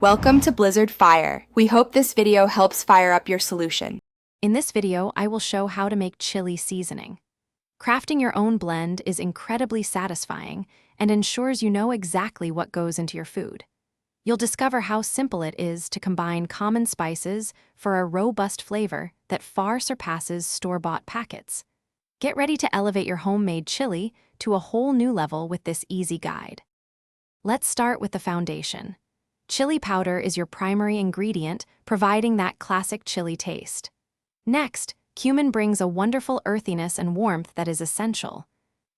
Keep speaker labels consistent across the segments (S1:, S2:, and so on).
S1: Welcome to Blizzard Fire. We hope this video helps fire up your solution.
S2: In this video, I will show how to make chili seasoning. Crafting your own blend is incredibly satisfying and ensures you know exactly what goes into your food. You'll discover how simple it is to combine common spices for a robust flavor that far surpasses store-bought packets. Get ready to elevate your homemade chili to a whole new level with this easy guide. Let's start with the foundation. Chili powder is your primary ingredient, providing that classic chili taste. Next, cumin brings a wonderful earthiness and warmth that is essential.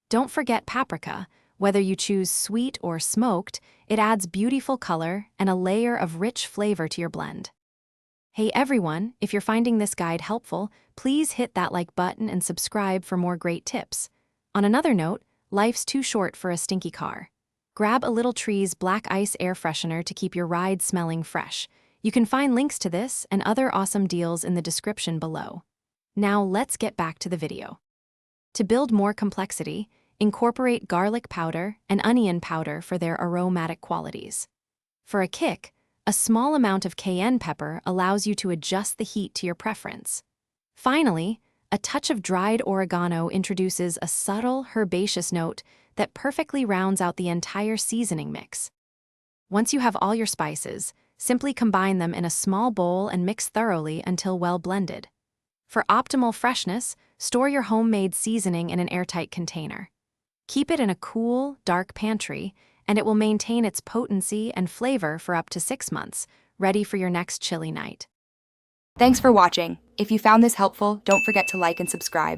S2: Don't forget paprika. Whether you choose sweet or smoked, it adds beautiful color and a layer of rich flavor to your blend. Hey everyone, if you're finding this guide helpful, please hit that like button and subscribe for more great tips. On another note, life's too short for a stinky car. Grab a Little Tree's Black Ice air freshener to keep your ride smelling fresh. You can find links to this and other awesome deals in the description below. Now let's get back to the video. To build more complexity, incorporate garlic powder and onion powder for their aromatic qualities. For a kick, a small amount of cayenne pepper allows you to adjust the heat to your preference. Finally, a touch of dried oregano introduces a subtle, herbaceous note that perfectly rounds out the entire seasoning mix. Once you have all your spices, simply combine them in a small bowl and mix thoroughly until well blended. For optimal freshness, store your homemade seasoning in an airtight container. Keep it in a cool, dark pantry, and it will maintain its potency and flavor for up to 6 months, ready for your next chili night.
S1: Thanks for watching. If you found this helpful, don't forget to like and subscribe.